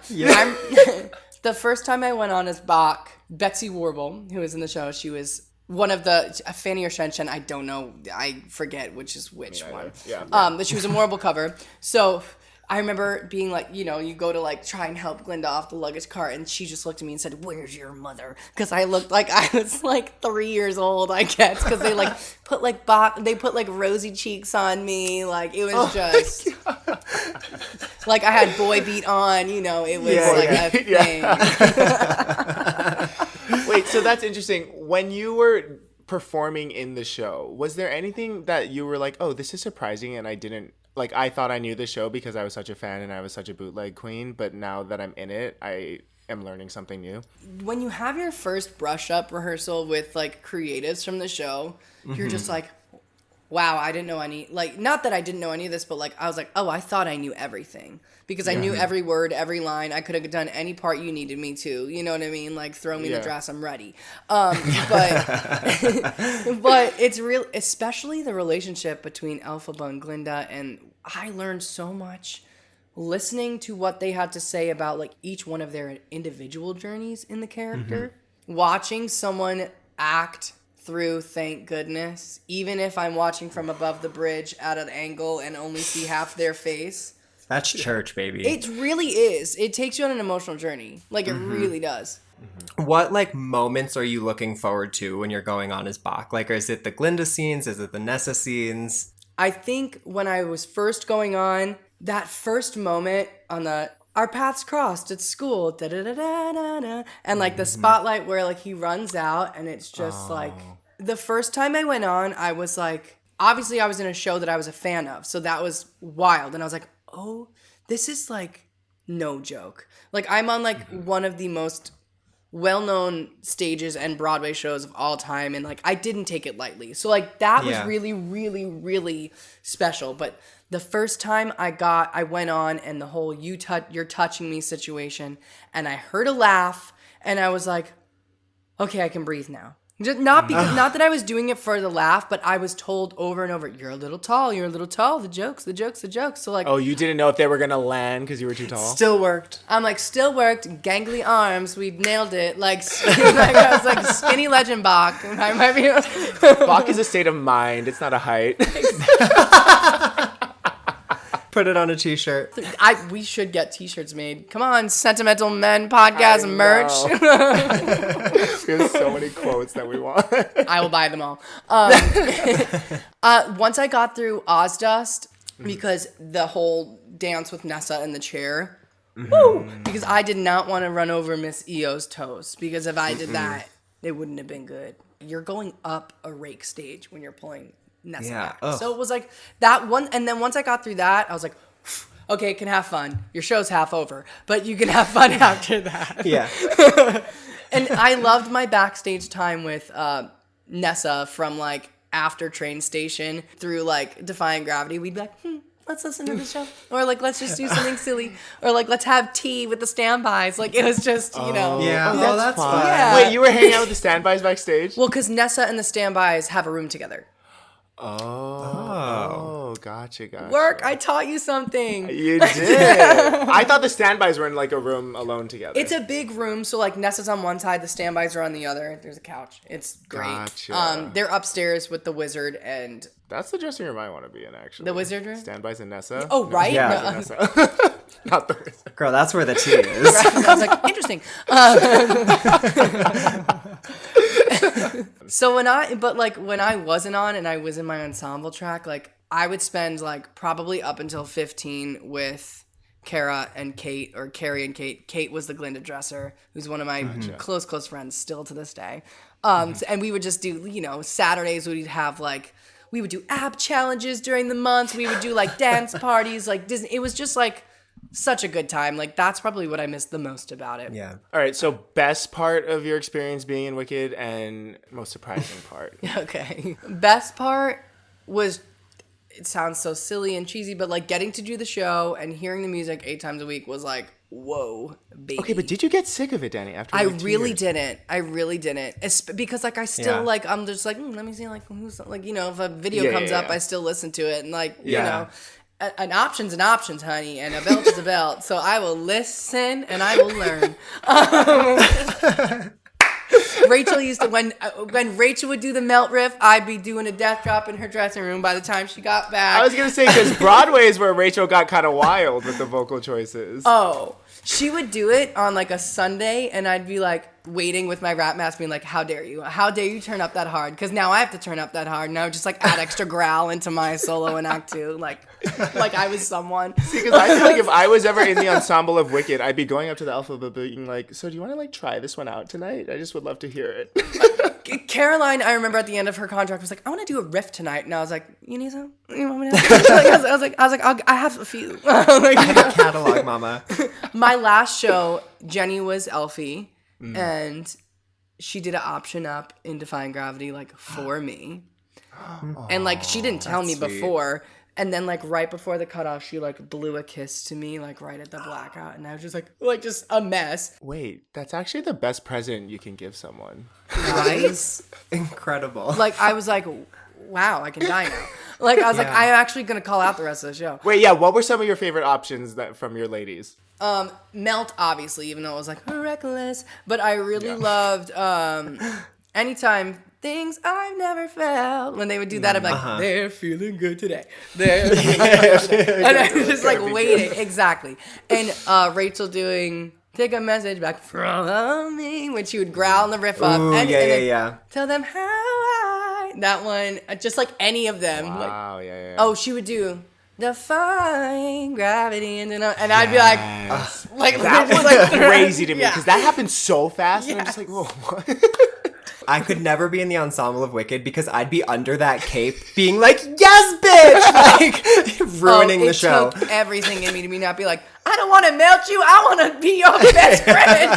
The first time I went on as Bach, Betsy Warble, who was in the show, she was one of the Fanny or Shen Shen, I don't know, I forget which is which one. Yeah. But she was a Morrible cover. So I remember being like, you go to like try and help Glinda off the luggage cart, and she just looked at me and said, "Where's your mother?" Because I looked like I was like 3 years old, I guess, because they like put like rosy cheeks on me, like it was just like I had boy beat on, it was a thing. Wait, so that's interesting. When you were performing in the show, was there anything that you were like, oh, this is surprising, and I didn't. Like, I thought I knew the show because I was such a fan and I was such a bootleg queen, but now that I'm in it, I am learning something new. When you have your first brush up rehearsal with, like, creatives from the show, you're just like, wow, I didn't know any, like, not that I didn't know any of this, but, like, I was like, oh, I thought I knew everything. Because I knew every word, every line. I could have done any part you needed me to. You know what I mean? Like, throw me in the dress, I'm ready. But it's real, especially the relationship between Elphaba and Glinda. And I learned so much listening to what they had to say about, like, each one of their individual journeys in the character. Watching someone act through, thank goodness. Even if I'm watching from above the bridge at an angle and only see half their face. That's church, baby. It really is. It takes you on an emotional journey. Like, it really does. What, like, moments are you looking forward to when you're going on as Bach? Like, is it the Glinda scenes? Is it the Nessa scenes? I think when I was first going on, that first moment on the our paths crossed at school, da da da da da da, and like the spotlight where like he runs out, and it's just like the first time I went on, I was like, obviously I was in a show that I was a fan of, so that was wild, and I was like, oh, this is like no joke. Like I'm on like one of the most well-known stages and Broadway shows of all time, and like I didn't take it lightly, so like that was really, really, really special. But the first time I went on, and the whole you're touching me situation, and I heard a laugh, and I was like, okay, I can breathe now. Just not that I was doing it for the laugh, but I was told over and over, you're a little tall, the jokes. So like, Oh, you didn't know if they were gonna land because you were too tall? still worked. I'm like, still worked, gangly arms, we nailed it. Like, I was like skinny legend Bach. I might be Bach is a state of mind. It's not a height. Put it on a t-shirt. We should get t-shirts made. Come on, Sentimental Men podcast merch. We have so many quotes that we want. I will buy them all. Once I got through Ozdust, because the whole dance with Nessa in the chair, woo, because I did not want to run over Miss EO's toes, because if I did that, it wouldn't have been good. You're going up a rake stage when you're pulling Nessa back. So it was like that one, and then once I got through that, I was like, okay, can have fun. Your show's half over, but you can have fun after that. Yeah. And I loved my backstage time with Nessa from like after train station through like Defying Gravity. We'd be like, let's listen to the show, or like let's just do something silly, or like let's have tea with the standbys. Like it was just Yeah. Oh, that's fun. Yeah. Wait, you were hanging out with the standbys backstage? Well, because Nessa and the standbys have a room together. Oh, gotcha. Work, I taught you something. You did. I thought the standbys were in like a room alone together. It's a big room, so like Nessa's on one side, the standbys are on the other. There's a couch. It's great. Gotcha. They're upstairs with the wizard and That's the dressing room I want to be in, actually. the wizard room. Standbys and Nessa. Oh, right. Yeah. No, Nessa. Not the wizard. Girl, that's where the tea is. I was like, interesting. So when I wasn't on and I was in my ensemble track, like I would spend like probably up until 15 with Kara and Kate, or Carrie and Kate. Kate was the Glinda dresser, who's one of my close friends still to this day. And we would just do, Saturdays we would do ab challenges during the month. We would do like dance parties, like Disney. It was just like such a good time. Like that's probably what I missed the most about it. Yeah. All right, so best part of your experience being in Wicked and most surprising part. Okay. Best part was, it sounds so silly and cheesy, but like getting to do the show and hearing the music 8 times a week was like, whoa, baby. Okay, but did you get sick of it, Danny? After I like 2 really years? didn't. Because like I still like, I'm just like, let me see like who's like, if a video comes up, I still listen to it, and like, an option's an option, honey, and a belt is a belt. So I will listen and I will learn. Rachel used to, when Rachel would do the melt riff, I'd be doing a death drop in her dressing room by the time she got back. I was going to say, because Broadway is where Rachel got kind of wild with the vocal choices. Oh, she would do it on like a Sunday, and I'd be like waiting with my rap mask being like, how dare you turn up that hard? Because now I have to turn up that hard. Now just like add extra growl into my solo in Act 2. Like I was someone. See, because I feel like if I was ever in the ensemble of Wicked, I'd be going up to the alphabet being like, so do you want to like try this one out tonight? I just would love to hear it. Caroline, I remember at the end of her contract, was like, I want to do a riff tonight. And I was like, you need some? You want me to have I was like, I have a few. I have a catalog, mama. My last show, Jenny was Elfie, and she did an option up in Defying Gravity, like, for me. And, like, she didn't tell me before. And then, like, right before the cutoff, she, like, blew a kiss to me, like, right at the blackout. And I was just, like just a mess. Wait, that's actually the best present you can give someone. Right? Incredible. Like, I was like, wow, I can die now. Like, I was like, I'm actually going to call out the rest of the show. Wait, yeah, what were some of your favorite options from your ladies? Melt, obviously, even though it was, like, reckless. But I really loved, anytime things I've never felt. When they would do that, I'm like, they're feeling good today. They're feeling good today. And I'm just like waiting. Exactly. And Rachel doing take a message back from me when she would growl the riff up. Ooh, and yeah. Tell them how I. That one, just like any of them. Wow, like, yeah. Oh, she would do defying gravity, and I'd be like That was like crazy to me because that happened so fast, and I'm Yes. just like, whoa, what? I could never be in the ensemble of Wicked because I'd be under that cape being like, yes, bitch! Like, ruining the show. It took everything in me to not be like, I don't want to melt you. I want to be your best friend.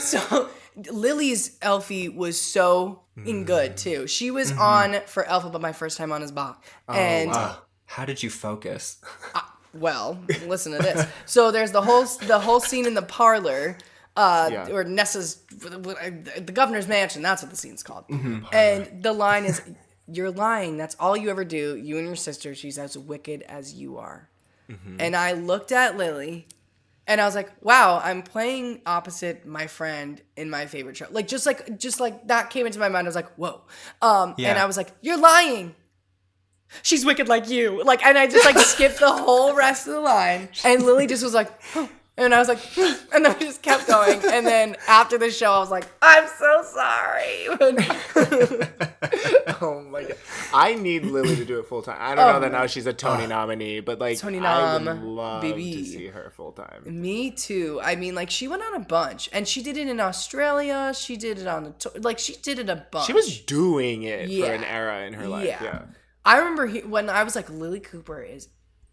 So Lily's Elfie was so good too. She was on for Elphaba my first time on his Bach. And how did you focus? well, listen to this. So there's the whole scene in the parlor. Or Nessa's, the governor's mansion, that's what the scene's called. And the line is, you're lying, that's all you ever do, you and your sister, she's as wicked as you are. And I looked at Lily, and I was like, wow, I'm playing opposite my friend in my favorite show. Like, just like that came into my mind, I was like, whoa. And I was like, you're lying. She's wicked like you. Like, and I just like skipped the whole rest of the line. And Lily just was like, oh. And I was like, and then we just kept going. And then after the show, I was like, I'm so sorry. Oh my God. I need Lily to do it full time. I don't know that now she's a Tony nominee, but like, Tony I would nom, love baby. to see her full time. Me too. I mean, like, she went on a bunch. And she did it in Australia. She did it on the tour. Like, she did it a bunch. She was doing it for an era in her life. Yeah. I remember when I was like, Lily Cooper is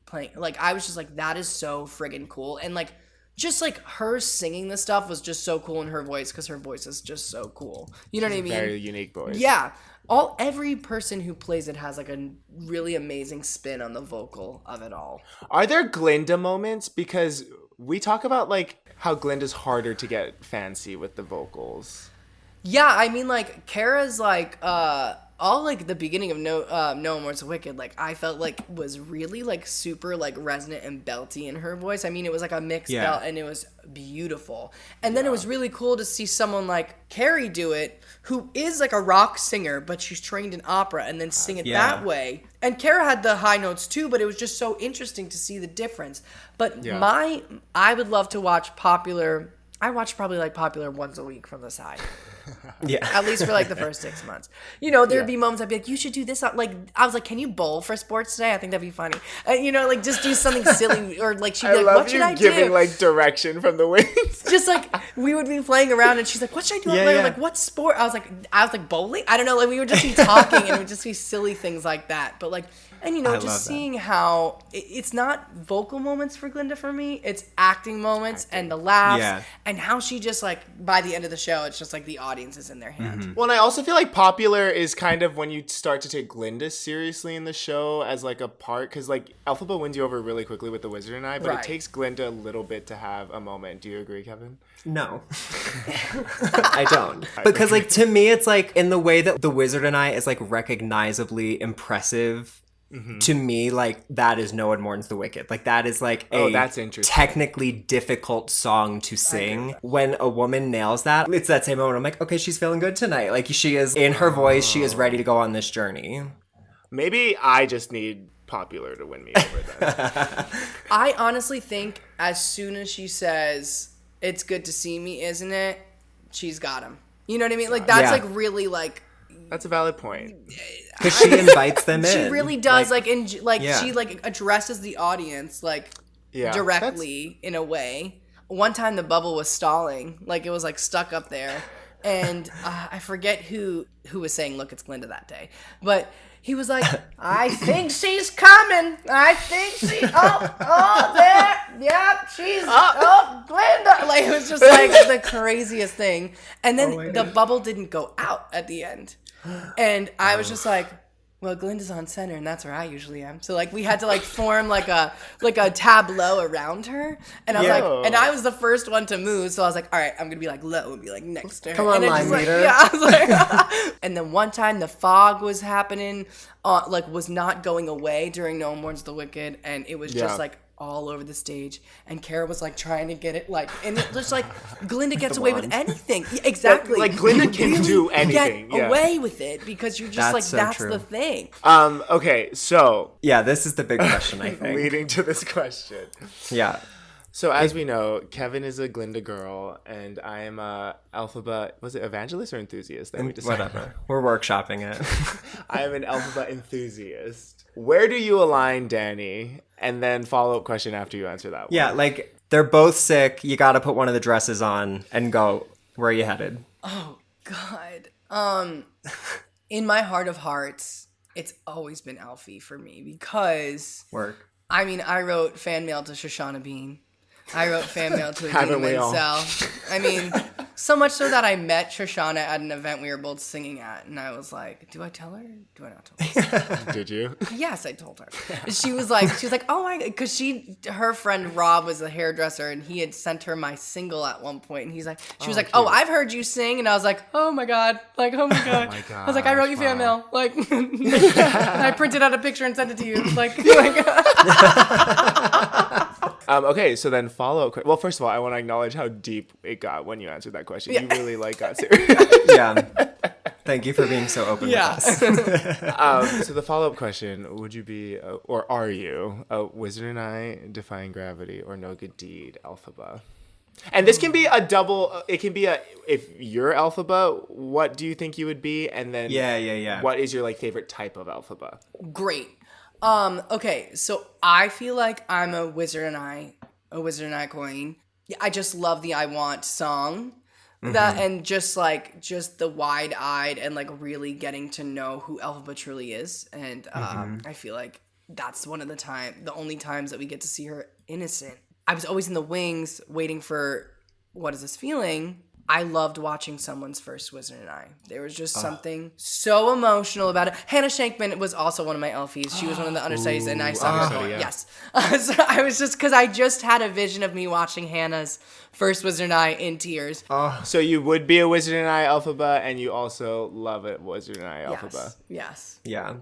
playing. Like, I was just like, that is so friggin' cool. And like, just like her singing this stuff was just so cool in her voice because her voice is just so cool. You know what I mean? Very unique voice. Yeah. Every person who plays it has like a really amazing spin on the vocal of it all. Are there Glinda moments? Because we talk about like how Glinda's harder to get fancy with the vocals. Yeah, I mean like Kara's like all like the beginning of No One More's Wicked, like I felt like was really like super like resonant and belty in her voice. I mean, it was like a mixed belt and it was beautiful. And then it was really cool to see someone like Carrie do it, who is like a rock singer, but she's trained in opera, and then sing it that way. And Kara had the high notes too, but it was just so interesting to see the difference. But I would love to watch Popular. I watch probably like Popular once a week from the side. At least for like the first 6 months. You know, there'd be moments I'd be like, you should do this. Like, I was like, can you bowl for sports today? I think that'd be funny. You know, like just do something silly. Or like, she'd be like, what should I do? I love you giving like direction from the wings. Just like, we would be playing around and she's like, what should I do? Like, what sport? I was like, bowling? I don't know. Like, we would just be talking and it would just be silly things like that. But like, and you know, just seeing how it's not vocal moments for Glinda for me. It's acting moments and the laughs and how she just like, by the end of the show, it's just like the audience is in their hand. Well, and I also feel like Popular is kind of when you start to take Glinda seriously in the show as like a part, because like Elphaba wins you over really quickly with The Wizard and I, but it takes Glinda a little bit to have a moment. Do you agree, Kevin? No. I don't. Because like to me, it's like in the way that The Wizard and I is like recognizably impressive. To me, like, that is No One Mourns the Wicked. Like, that is, like, that's interesting. Technically difficult song to sing. When a woman nails that, it's that same moment. I'm like, okay, she's feeling good tonight. Like, she is, in her voice, she is ready to go on this journey. Maybe I just need Popular to win me over then. I honestly think as soon as she says, it's good to see me, isn't it? She's got him. You know what I mean? Like, that's, like, really, like... That's a valid point. Because she invites them in. She really does. She like addresses the audience like directly in a way. One time the bubble was stalling, like it was like stuck up there, and I forget who was saying, "Look, it's Glinda" that day, but he was like, "I think she's coming. I think she. There. Yep, she's Glinda." Like it was just like the craziest thing, and then the bubble didn't go out at the end. And I was just like, well, Glinda's on center, and that's where I usually am. So like we had to like form like a tableau around her, and I was like, and I was the first one to move, so I was like, all right, I'm gonna be like low and be like next to her. Come on, line leader. I was like, and then one time the fog was happening, like was not going away during No One Mourns the Wicked, and it was just like all over the stage, and Kara was like trying to get it like, and it just like Glinda gets away with anything. Yeah, exactly. Like Glinda can do anything. Get away with it because you're just that's true. the thing. Okay, so Yeah, this is the big question, I think. leading to this question. Yeah. So as we know, Kevin is a Glinda girl, and I am a Elphaba. Was it evangelist or enthusiast? That we decided. Whatever. We're workshopping it. I am an Elphaba enthusiast. Where do you align, Danny? And then follow-up question after you answer that one. Yeah, like they're both sick. You got to put one of the dresses on and go. Where are you headed? Oh God. In my heart of hearts, it's always been Alfie for me because Work. I mean, I wrote fan mail to Shoshana Bean. I wrote fan mail to Haven't we Adina all? Menzel. I mean, so much so that I met Shoshana at an event we were both singing at, and I was like, "Do I tell her? Do I not tell her?" Did you? Yes, I told her. She was like, "Oh my," because her friend Rob was a hairdresser, and he had sent her my single at one point, and she was like, "Oh, I've heard you sing," and I was like, "Oh my god, like oh my god." my I was like, "I wrote you fan mail," like, and I printed out a picture and sent it to you, like. Okay, so then follow-up. Well, first of all, I want to acknowledge how deep it got when you answered that question. You really got serious. Yeah. Thank you for being so open with us. So the follow-up question: would you be, or are you, a Wizard and I, Defying Gravity, or No Good Deed, Elphaba? And this can be a double. It can be if you're Elphaba, what do you think you would be? And then Yeah. what is your like favorite type of Elphaba? Great. Okay, so I feel like I'm a Wizard and I queen. I just love the I Want song. That and just the wide-eyed and like really getting to know who Elphaba truly is. And I feel like that's one of the only times that we get to see her innocent. I was always in the wings waiting for What Is This Feeling? I loved watching someone's first Wizard and I. There was just something so emotional about it. Hannah Shankman was also one of my Elfies. She was one of the understudies, and I saw her. yeah. Yes. So I was because I just had a vision of me watching Hannah's first Wizard and I in tears. So you would be a Wizard and I Elphaba, and you also love it Wizard and I Elphaba. Yes. Yeah.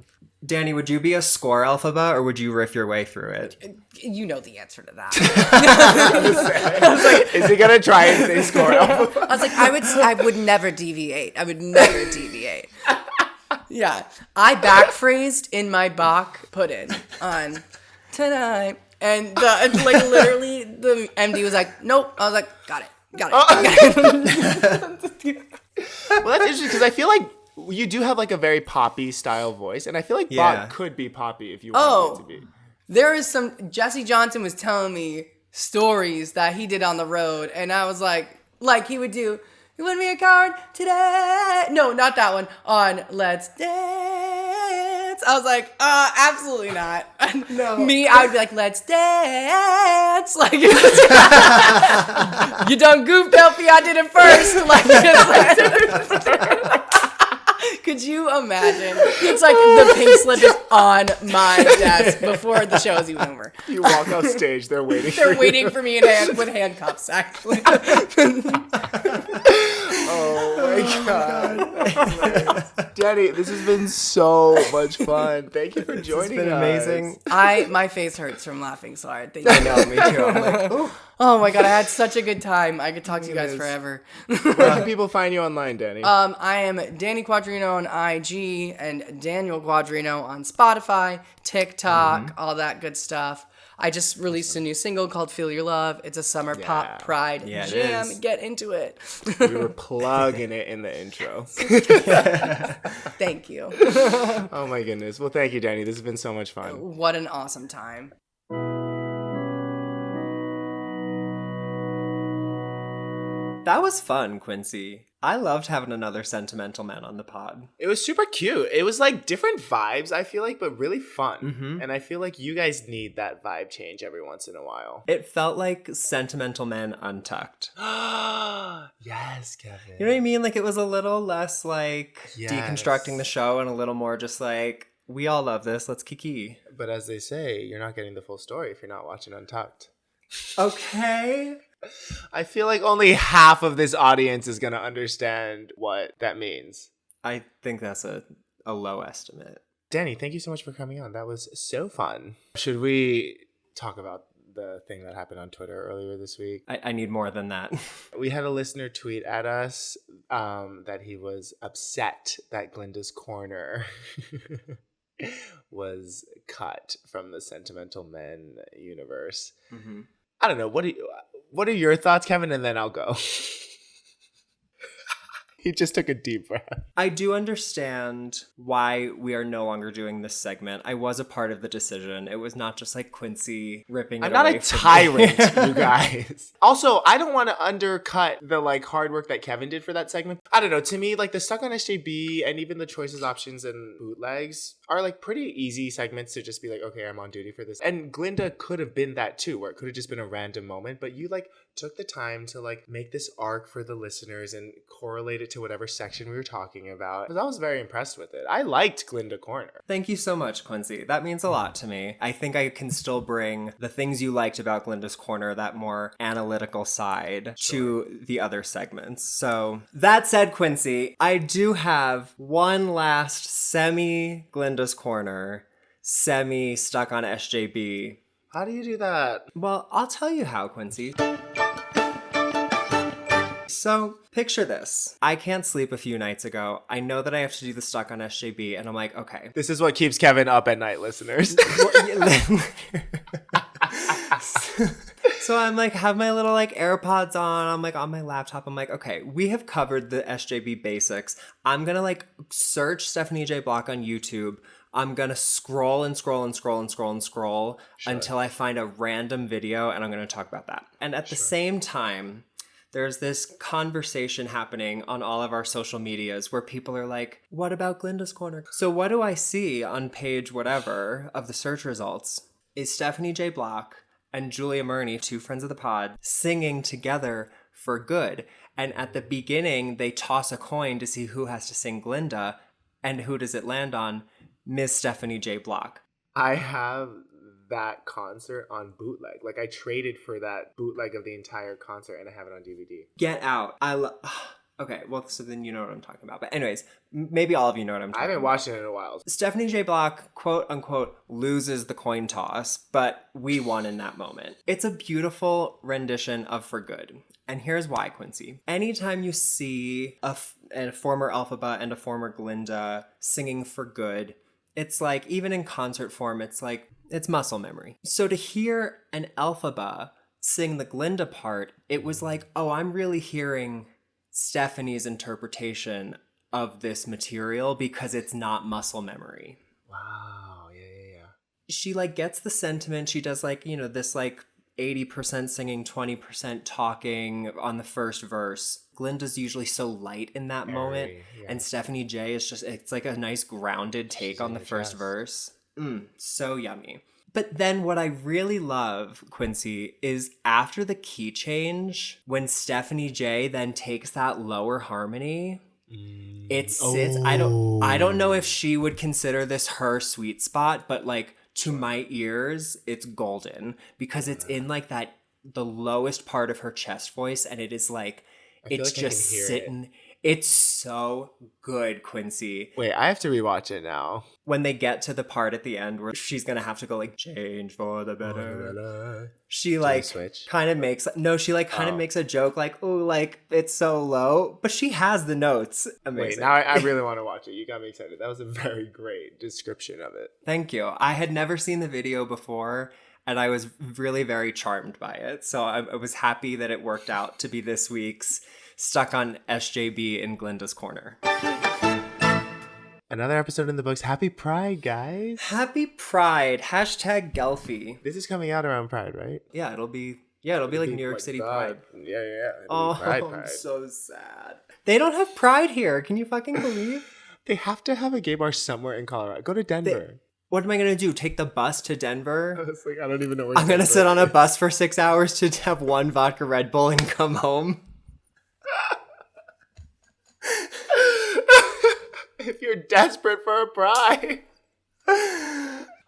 Danny, would you be a score Elphaba or would you riff your way through it? You know the answer to that. I was like, is he gonna try and say score Elphaba? I was like, I would never deviate. I would never deviate. Yeah. I backphrased in my Bach pudding on tonight. And literally the MD was like, nope. I was like, got it. Well, that's interesting because I feel like you do have like a very poppy style voice, and I feel like Bach could be poppy if you wanted it to be. There is Jesse Johnson was telling me stories that he did on the road, and I was like he would do, "You wouldn't be a coward today." No, not that one. On Let's Dance. I was like, absolutely not. No. Me, I would be like, "Let's dance." Like, you done goofed, Elfie. I did it first. Like, could you imagine? It's like the pink slip is on my desk before the show is even over. You walk off stage, they're waiting. They're waiting for me with handcuffs, actually. Oh my god, Danny, this has been so much fun. Thank you for joining us. It's been amazing. My face hurts from laughing so hard. I know, me too. I'm like, ooh. Oh my god, I had such a good time. I could talk to you guys forever. Where can people find you online, Danny? I am Danny Quadrino on IG and Daniel Quadrino on Spotify, TikTok, all that good stuff. I just released a new single called Feel Your Love. It's a summer pop pride jam. Get into it. We were plugging it in the intro. Thank you. Oh my goodness. Well, thank you, Danny. This has been so much fun. What an awesome time. That was fun, Quincy. I loved having another sentimental man on the pod. It was super cute. It was like different vibes, I feel like, but really fun. And I feel like you guys need that vibe change every once in a while. It felt like Sentimental Men Untucked. Yes, Kevin. You know what I mean? Like it was a little less like deconstructing the show and a little more just like, we all love this, let's kiki. But as they say, you're not getting the full story if you're not watching Untucked. Okay. I feel like only half of this audience is going to understand what that means. I think that's a low estimate. Danny, thank you so much for coming on. That was so fun. Should we talk about the thing that happened on Twitter earlier this week? I need more than that. We had a listener tweet at us that he was upset that Glinda's Corner was cut from the Sentimental Men universe. Mm-hmm. I don't know. What are your thoughts, Kevin? And then I'll go. He just took a deep breath. I do understand why we are no longer doing this segment. I was a part of the decision. It was not just like Quincy ripping it away. I'm not a tyrant, you guys. Also, I don't want to undercut the like hard work that Kevin did for that segment. I don't know. To me, like the Stuck on SJB and even the choices, options, and bootlegs are like pretty easy segments to just be like, okay, I'm on duty for this. And Glinda could have been that too, where it could have just been a random moment, but you like took the time to like make this arc for the listeners and correlate it to whatever section we were talking about. I was very impressed with it. I liked Glinda Corner. Thank you so much, Quincy. That means a lot to me. I think I can still bring the things you liked about Glinda's Corner, that more analytical side, to the other segments. So that said, Quincy, I do have one last semi-Glinda's Corner, semi-Stuck on SJB. How do you do that? Well, I'll tell you how, Quincy. So, picture this. I can't sleep a few nights ago. I know that I have to do the Stuck on SJB, and I'm like, okay. This is what keeps Kevin up at night, listeners. So I'm like, have my little like AirPods on. I'm like on my laptop. I'm like, okay, we have covered the SJB basics. I'm going to like search Stephanie J. Block on YouTube. I'm going to scroll and scroll and scroll and scroll and scroll until I find a random video, and I'm going to talk about that. And at the same time, there's this conversation happening on all of our social medias where people are like, what about Glinda's Corner? So what do I see on page whatever of the search results is Stephanie J. Block and Julia Murney, two friends of the pod, singing together For Good. And at the beginning, they toss a coin to see who has to sing Glinda, and who does it land on? Miss Stephanie J. Block. I have that concert on bootleg. Like I traded for that bootleg of the entire concert, and I have it on DVD. Get out. Okay, well, so then you know what I'm talking about. But anyways, maybe all of you know what I'm talking about. I haven't watched it in a while. Stephanie J. Block, quote unquote, loses the coin toss, but we won in that moment. It's a beautiful rendition of For Good. And here's why, Quincy. Anytime you see a former Elphaba and a former Glinda singing For Good, it's like, even in concert form, it's like, it's muscle memory. So to hear an Elphaba sing the Glinda part, it was like, oh, I'm really hearing Stephanie's interpretation of this material because it's not muscle memory. Wow, yeah. She like gets the sentiment. She does like, you know, this like 80% singing, 20% talking on the first verse. Glinda's usually so light in that moment. Yeah. And Stephanie J is just, it's like a nice grounded take on the first verse. So yummy. But then what I really love, Quincy, is after the key change, when Stephanie J then takes that lower harmony, it sits. I don't know if she would consider this her sweet spot, but like to my ears, it's golden because it's in like that the lowest part of her chest voice, and it is like it's like just sitting. It's so good, Quincy. Wait, I have to rewatch it now. When they get to the part at the end where she's gonna have to go like change for the better, she like kind of makes makes a joke like, oh, like it's so low, but she has the notes. Amazing. Wait, now I really want to watch it. You got me excited. That was a very great description of it. Thank you. I had never seen the video before, and I was really very charmed by it. So I was happy that it worked out to be this week's Stuck on SJB in Glinda's Corner. Another episode in the books. Happy Pride, guys. Happy Pride. Hashtag Gelfie. This is coming out around Pride, right? Yeah, it'll be like New York City Pride. Yeah. Oh, Pride. I'm so sad. They don't have Pride here. Can you fucking believe? They have to have a gay bar somewhere in Colorado. Go to Denver. What am I going to do? Take the bus to Denver? I don't even know where I'm going to sit on a bus for 6 hours to have one vodka Red Bull and come home? If you're desperate for a pride.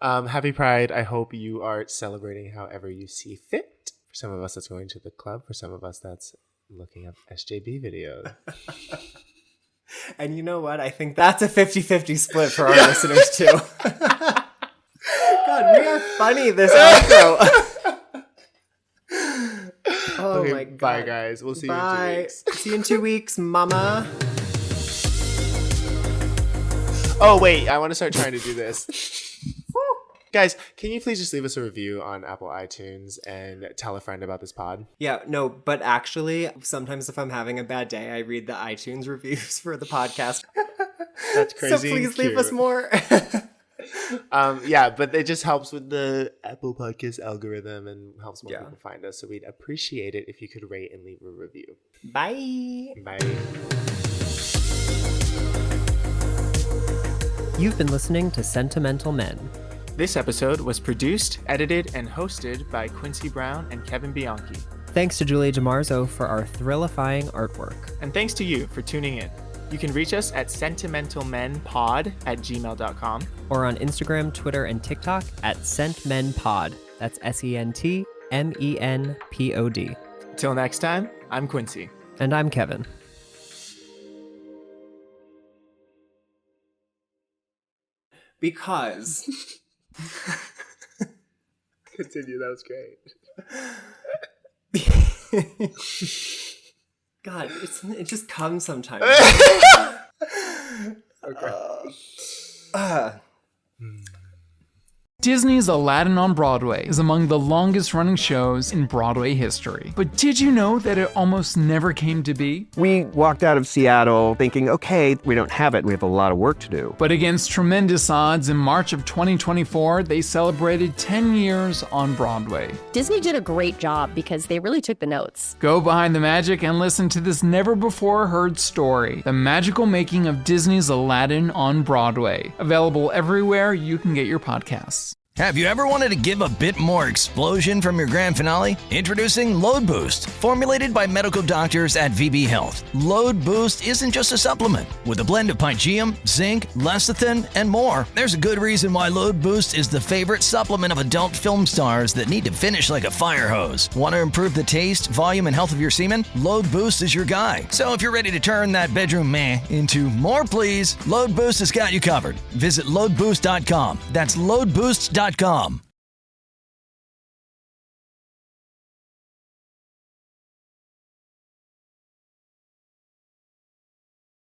Happy Pride. I hope you are celebrating however you see fit. For some of us, that's going to the club. For some of us, that's looking up SJB videos. And you know what? I think that's a 50-50 split for our listeners, too. God, we are funny this outro. Bye, guys. We'll see you in 2 weeks. See you in 2 weeks, mama. Oh, wait. I want to start trying to do this. Guys, can you please just leave us a review on Apple iTunes and tell a friend about this pod? Yeah, no, but actually, sometimes if I'm having a bad day, I read the iTunes reviews for the podcast. That's crazy. So please leave us more. Yeah, but it just helps with the Apple Podcast algorithm and helps more people find us. So we'd appreciate it if you could rate and leave a review. Bye. Bye. You've been listening to Sentimental Men. This episode was produced, edited, and hosted by Quincy Brown and Kevin Bianchi. Thanks to Julie DiMarzo for our thrilifying artwork. And thanks to you for tuning in. You can reach us at sentimentalmenpod@gmail.com. Or on Instagram, Twitter, and TikTok at SentMenPod. That's SentMenPod. Till next time, I'm Quincy. And I'm Kevin. Because... Continue, that was great. God, it just comes sometimes. Okay. Disney's Aladdin on Broadway is among the longest-running shows in Broadway history. But did you know that it almost never came to be? We walked out of Seattle thinking, okay, we don't have it. We have a lot of work to do. But against tremendous odds, in March of 2024, they celebrated 10 years on Broadway. Disney did a great job because they really took the notes. Go behind the magic and listen to this never-before-heard story, the magical making of Disney's Aladdin on Broadway. Available everywhere you can get your podcasts. Have you ever wanted to give a bit more explosion from your grand finale? Introducing Load Boost, formulated by medical doctors at VB Health. Load Boost isn't just a supplement. With a blend of pygeum, zinc, lecithin, and more, there's a good reason why Load Boost is the favorite supplement of adult film stars that need to finish like a fire hose. Want to improve the taste, volume, and health of your semen? Load Boost is your guy. So if you're ready to turn that bedroom meh into more please, Load Boost has got you covered. Visit loadboost.com. That's loadboost.com.